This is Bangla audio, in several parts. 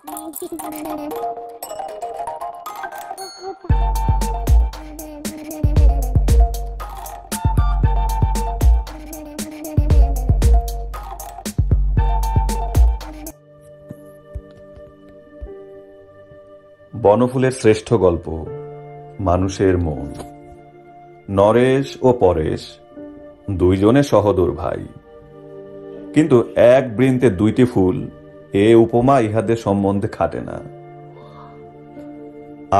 বনফুলের শ্রেষ্ঠ গল্প, মানুষের মন। নরেশ ও পরেশ দুইজনে সহোদর ভাই, কিন্তু এক বৃন্তে দুইটি ফুল, এ উপমা ইহাদের সম্বন্ধে খাটে না।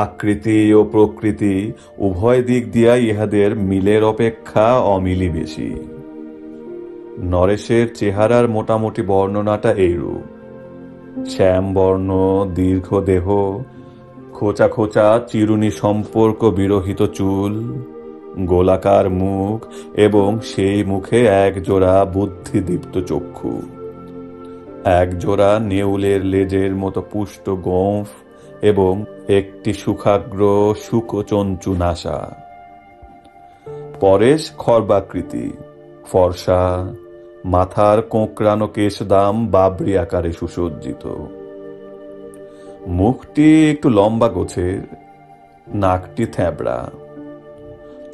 আকৃতি ও প্রকৃতি উভয় দিক দিয়া ইহাদের মিলের অপেক্ষা অমিলই বেশি। নরেশের চেহারার মোটামুটি বর্ণনাটা এইরূপ: শ্যামবর্ণ, দীর্ঘ দেহ, খোঁচা খোঁচা চিরুনি সম্পর্ক বিরহিত চুল, গোলাকার মুখ এবং সেই মুখে একজোড়া বুদ্ধিদীপ্ত চক্ষু, একজোড়া নেউলের লেজের মতো পুষ্ট গোঁফ এবং একটি শুকাগ্র শুকচঞ্চু নাসা। পরেশ খর্বাকৃতি, ফর্সা, মাথার কোঁকড়ানো কেশদাম বাবরি আকারে সুসজ্জিত, মুখটি একটু লম্বা গোছের, নাকটি থ্যাবড়া,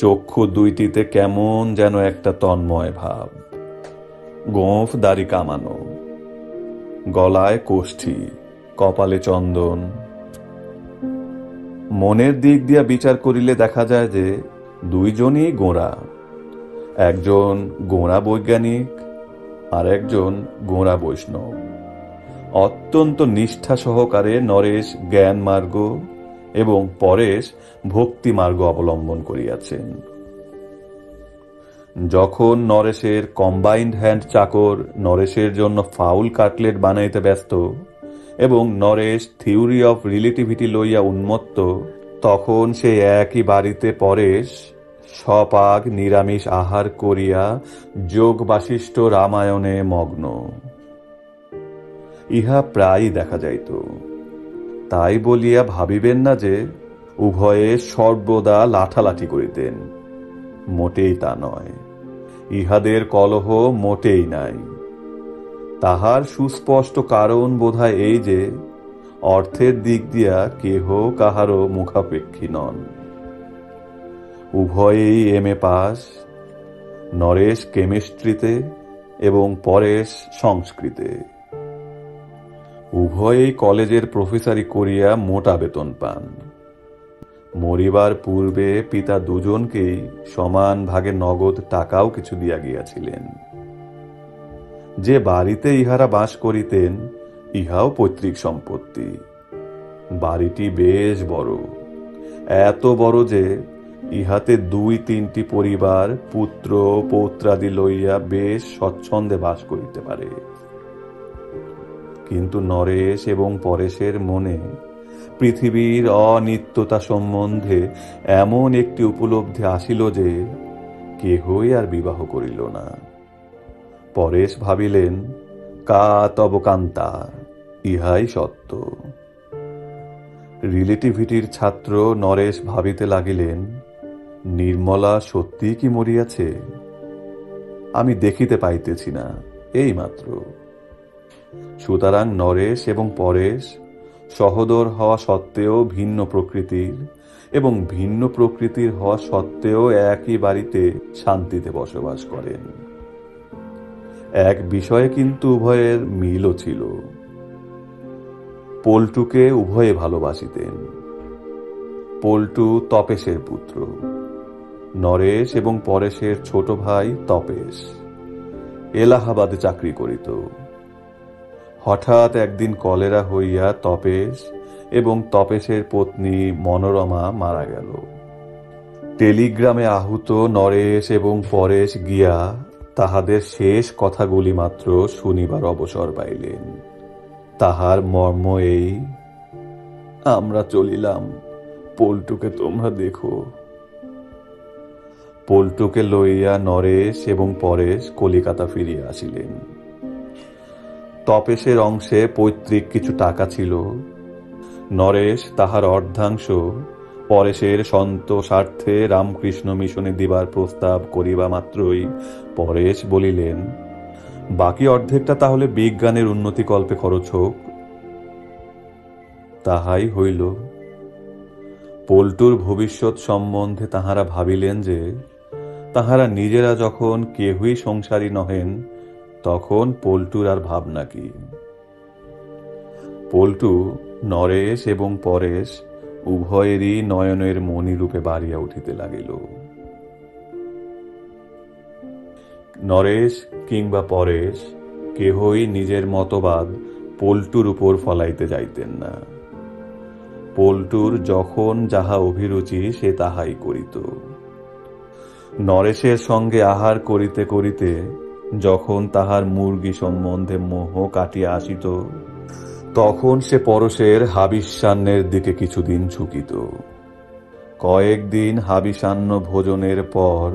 চক্ষু দুইটিতে কেমন যেন একটা তন্ময় ভাব, গোঁফ দাড়ি কামানো, গলায় কোষ্ঠী, কপালে চন্দন। মনের দিক দিয়া বিচার করিলে দেখা যায় যে দুইজনই গোঁড়া, একজন গোঁড়া বৈজ্ঞানিক আর একজন গোঁড়া বৈষ্ণব। অত্যন্ত নিষ্ঠা সহকারে নরেশ জ্ঞান মার্গ এবং পরেশ ভক্তি মার্গ অবলম্বন করিয়াছেন। যখন নরেশের কম্বাইন্ড হ্যান্ড চাকর নরেশের জন্য ফাউল কাটলেট বানাইতে ব্যস্ত এবং নরেশ থিওরি অফ রিলেটিভিটি লইয়া উন্মত্ত, তখন সে একই বাড়িতে পরেশ সপাক নিরামিষ আহার করিয়া যোগ বাশিষ্ঠ রামায়ণে মগ্ন। ইহা প্রায়ই দেখা যাইত। তাই বলিয়া ভাবিবেন না যে উভয়ে সর্বদা লাঠালাঠি করিতেন, মোটেই তা নয়। ইহাদের কলহ মোটেই নাই। তাহার সুস্পষ্ট কারণ বোধহয় এই যে অর্থের দিক দিয়া কেহ কাহারও মুখাপেক্ষী নন। উভয়েই এম.এ. পাস, নরেশ কেমিস্ট্রিতে এবং পরেশ সংস্কৃতে। উভয়েই কলেজের প্রফেসরি করিয়া মোটা বেতন পান। মরিবার পূর্বে পিতা দুজনকেই সমান ভাগে নগদ টাকাও কিছু দিয়া গিয়াছিলেন। যে বাড়িতে ইহারা বাস করিতেন ইহাও পৈতৃক সম্পত্তি। বাড়িটি বেশ বড়, এত বড় যে ইহাতে 2-3টি পরিবার পুত্র পৌত্রাদি লইয়া বেশ স্বচ্ছন্দে বাস করিতে পারে। কিন্তু নরেশ এবং পরেশের মনে পৃথিবীর অনিত্যতা সম্বন্ধে এমন একটি উপলব্ধি আসিল যে কেহই আর বিবাহ করিল না। পরেশ ভাবিলেন, কা তব কান্তা, ইহাই সত্য। রিলেটিভিটির ছাত্র নরেশ ভাবিতে লাগিলেন, নির্মলা সত্যিই কি মরিয়াছে? আমি দেখিতে পাইতেছি না, এই মাত্র। সুতরাং নরেশ এবং পরেশ সহোদর হওয়া সত্ত্বেও ভিন্ন প্রকৃতির এবং ভিন্ন প্রকৃতির হওয়া সত্ত্বেও একই বাড়িতে শান্তিতে বসবাস করেন। এক বিষয়ে কিন্তু উভয়ের মিলও ছিল। পল্টুকে উভয়ে ভালোবাসিতেন। পল্টু তপেশের পুত্র। নরেশ এবং পরেশের ছোট ভাই তপেশ এলাহাবাদে চাকরি করিত। হঠাৎ একদিন কলেরা হইয়া তপেশ এবং তপেশের পত্নী মনোরমা মারা গেল। টেলিগ্রামে আহুত নরেশ এবং পরেশ গিয়া তাহাদের শেষ কথাগুলি মাত্র শুনিবার অবসর পাইলেন। তাহার মর্ম এই, আমরা চলিলাম, পল্টুকে তোমরা দেখো। পল্টুকে লইয়া নরেশ এবং পরেশ কলিকাতা ফিরিয়া আসিলেন। তপেশের অংশে পৈতৃক কিছু টাকা ছিল। নরেশ তাহার অর্ধাংশ পরেশের সন্তোষার্থে রামকৃষ্ণ মিশনে দিবার প্রস্তাব করিবা মাত্রই পরেশ বলিলেন, বাকি অর্ধেকটা তাহলে বিজ্ঞানের উন্নতিকল্পে খরচ হোক। তাহাই হইল। পল্টুর ভবিষ্যৎ সম্বন্ধে তাহারা ভাবিলেন যে তাহারা নিজেরা যখন কেহই সংসারী নহেন, তখন পল্টুর আর ভাবনা কি। পল্টু, নরেশ এবং পরেশ উভয়েরই নয়নের মণিরূপে বাড়িয়া উঠিতে লাগিল। নরেশ কিংবা পরেশ কেহই নিজের মতবাদ পল্টুর উপর ফলাইতে যাইতেন না। পল্টুর যখন যাহা অভিরুচি সে তাহাই করিত। নরেশের সঙ্গে আহার করিতে করিতে যখন তাহার মুরগি সম্বন্ধে মোহ কাটিয়া আসিত, তখন সে পরশের হাবিষ্যান্নের দিকে কিছুদিন ঝুঁকিত। কয়েকদিন হাবিষান্ন ভোজনের পর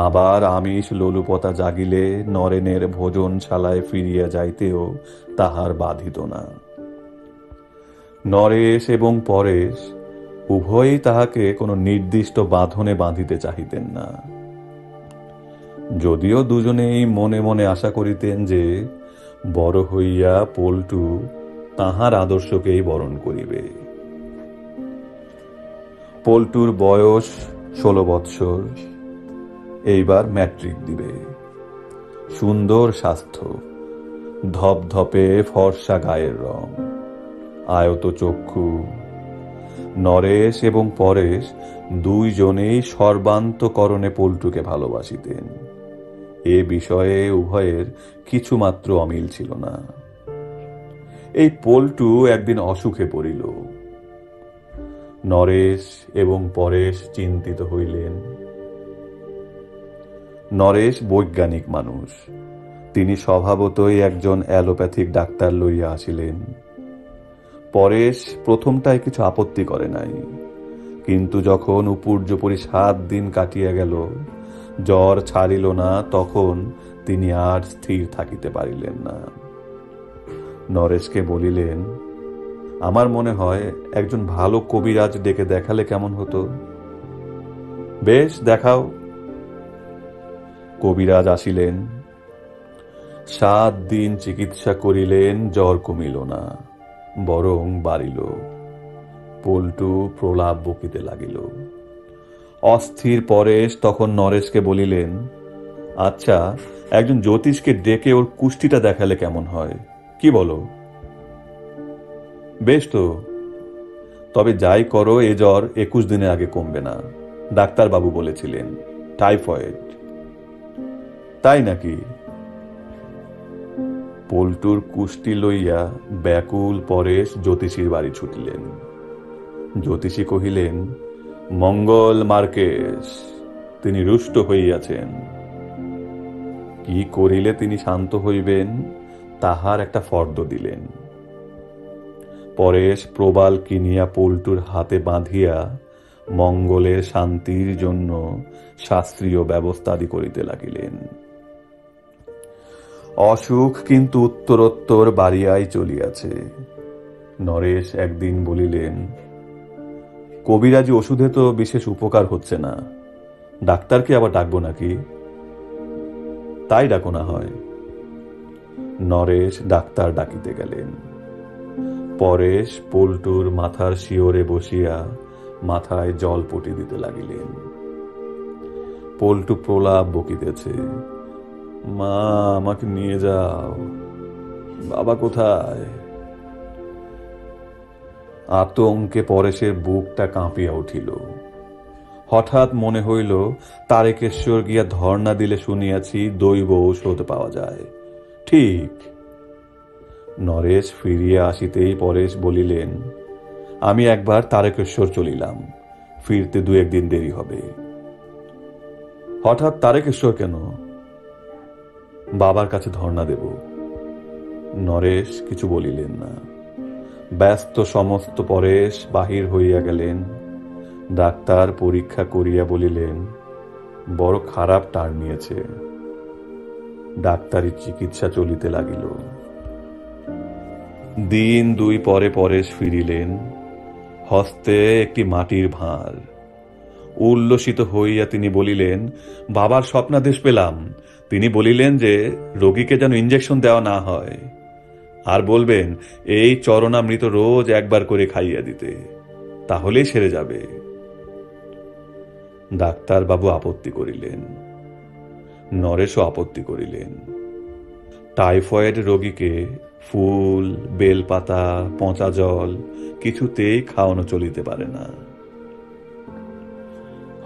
আবার আমিষ লোলুপতা জাগিলে নরেনের ভোজনশালায় ফিরিয়া যাইতেও তাহার বাধিত না। নরেশ এবং পরেশ উভয়েই তাহাকে কোনো নির্দিষ্ট বাঁধনে বাঁধিতে চাহিতেন না, যদিও দুজনেই মনে মনে আশা করিতেন যে বড় হইয়া পল্টু তাহার আদর্শকেই বরণ করিবে। পল্টুর বয়স 16 বৎসর, এইবার ম্যাট্রিক দিবে। সুন্দর স্বাস্থ্য, ধপধপে ফর্সা গায়ের রং, আয়ত চক্ষু। নরেশ এবং পরেশ দুইজনেই সর্বান্তকরণে পল্টুকে ভালোবাসিতেন। এ বিষয়ে উভয়ের কিছুমাত্র অমিল ছিল না। এই পল্টু একদিন অসুখে পড়িল। নরেশ এবং পরেশ চিন্তিত হইলেন। নরেশ বৈজ্ঞানিক মানুষ, তিনি স্বভাবতই একজন অ্যালোপ্যাথিক ডাক্তার লইয়া আসিলেন। পরেশ প্রথমটায় কিছু আপত্তি করে নাই, কিন্তু যখন উপর্যুপরি 7 দিন কাটিয়া গেল, জ্বর ছাড়িল না, তখন তিনি আর স্থির থাকিতে পারিলেন না। নরেশকে বলিলেন, আমার মনে হয় একজন ভালো কবিরাজ ডেকে দেখালে কেমন হতো। বেশ, দেখাও। কবিরাজ আসিলেন। 7 দিন চিকিৎসা করিলেন, জ্বর কমিল না, বরং বাড়িল। পল্টু প্রলাপ বকিতে লাগিল। অস্থির পরেশ তখন নরেশকে বলিলেন, আচ্ছা, একজন জ্যোতিষকে ডেকে ওর কুষ্টিটা দেখালে কেমন হয়, কি বলো? বেশ তো, তবে যাই করো, এ জ্বর 21 দিনের আগে কমবে না, ডাক্তারবাবু বলেছিলেন, টাইফয়েড। তাই নাকি? পল্টুর কুষ্টি লইয়া ব্যাকুল পরেশ জ্যোতিষীর বাড়ি ছুটিলেন। জ্যোতিষী কহিলেন, মঙ্গল মার্কেশ, তিনি রুষ্ট হইয়াছেন। কি করিলে তিনি শান্ত হইবেন তাহার একটা ফর্দ দিলেন। পরেশ প্রবাল কিনিয়া পল্টুর হাতে বাঁধিয়া মঙ্গলের শান্তির জন্য শাস্ত্রীয় ব্যবস্থাদি করিতে লাগিলেন। অসুখ কিন্তু উত্তরোত্তর বাড়িয়াই চলিয়াছে। নরেশ একদিন বলিলেন, কবিরাজি ওষুধে তো বিশেষ উপকার হচ্ছে না, ডাক্তারকে আবার ডাকবো নাকি? তাই ডাকো না হয়। নরেশ ডাক্তার ডাকিতে গেলেন। পরেশ পল্টুর মাথার শিওরে বসিয়া মাথায় জলপটি দিতে লাগিলেন। পল্টু প্রলাপ বকিতেছে, মা, আমাকে নিয়ে যাও, বাবা কোথায়? আতঙ্কে পরেশের বুকটা কাঁপিয়া উঠিল। হঠাৎ মনে হইল, তারেকেশ্বর গিয়া ধর্ণা দিলে শুনিয়াছি দৈব ঔষধ পাওয়া যায়। ঠিক। নরেশ ফিরিয়া আসিতেই পরেশ বলিলেন, আমি একবার তারকেশ্বর চলিলাম, ফিরতে 2-1 দিন দেরি হবে। হঠাৎ তারকেশ্বর কেন? বাবার কাছে ধর্ণা দেব। নরেশ কিছু বলিলেন না। ব্যস্ত সমস্ত পরেশ বাহির হইয়া গেলেন। ডাক্তার পরীক্ষা করিয়া বলিলেন, বড় খারাপ টার নিয়েছে। ডাক্তারি চিকিৎসা চলিতে লাগিল। দিন 2 পরে পরেশ ফিরিলেন, হস্তে একটি মাটির ভাঁড়। উল্লসিত হইয়া তিনি বলিলেন, বাবার স্বপ্নাদেশ পেলাম। তিনি বলিলেন যে রোগীকে যেন ইঞ্জেকশন দেওয়া না হয়। আর বলবেন এই চরণামৃত রোজ একবার করে খাইয়া দিতে, তাহলেই সেরে যাবে। ডাক্তারবাবু আপত্তি করিলেন, নরেশও আপত্তি করিলেন। টাইফয়েড রোগীকে ফুল, বেলপাতা, পচা জল কিছুতেই খাওয়ানো চলিতে পারে না।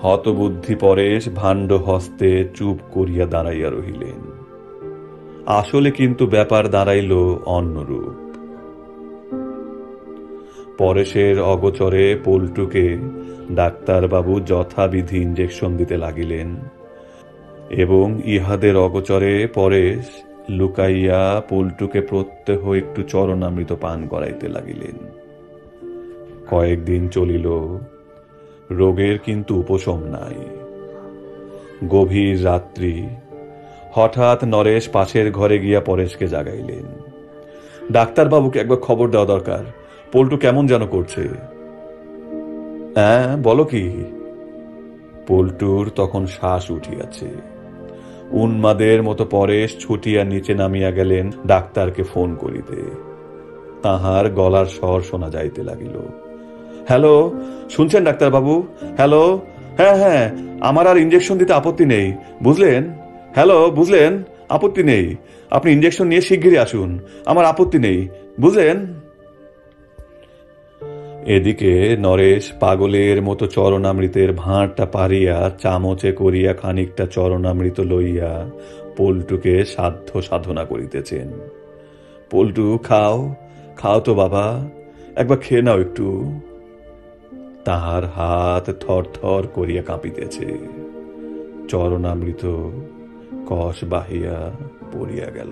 হতবুদ্ধি পরেশ ভাণ্ড হস্তে চুপ করিয়া দাঁড়াইয়া রহিলেন। আসলে কিন্তু ব্যাপার দাঁড়াইল অন্যরূপ। পরেশের অগোচরে পল্টুকে ডাক্তারবাবু যথাবিধি ইঞ্জেকশন দিতে লাগিলেন এবং ইহাদের অগোচরে পরেশ লুকাইয়া পল্টুকে প্রত্যহ একটু চরণামৃত পান করাইতে লাগিলেন। কয়েকদিন চলিল, রোগের কিন্তু উপশম নাই। গভীর রাত্রি, হঠাৎ নরেশ পাশের ঘরে গিয়া পরেশকে জাগাইলেন। ডাক্তারবাবুকে একবার খবর দেওয়া দরকার, পল্টু কেমন যেন করছে। হ্যাঁ, বলো কি? পল্টুর তখন শ্বাস উঠিয়াছে। উন্মাদের মতো পরেশ ছুটিয়া নিচে নামিয়া গেলেন ডাক্তারকে ফোন করিতে। তাহার গলার স্বর শোনা যাইতে লাগিল। হ্যালো, শুনছেন ডাক্তারবাবু? হ্যালো, হ্যাঁ হ্যাঁ, আমার আর ইঞ্জেকশন দিতে আপত্তি নেই, বুঝলেন? হ্যালো, বুঝলেন? আপত্তি নেই, আপনি ইঞ্জেকশন নিয়ে শিগগিরই আসুন, আমার আপত্তি নেই, বুঝলেন? এদিকে নরেশ পাগলের মতো চরণামৃতের ভাঁড়টা পারিয়া চামচে করিয়া খানিকটা চরণামৃত লইয়া পল্টুকে সাধ্য সাধনা করিতেছেন। পল্টু, খাও, খাও তো বাবা, একবার খেয়ে নাও একটু। তাহার হাত থর থর করিয়া কাঁপিতেছে। চরণামৃত কষ বাহিয়া পড়িয়া গেল।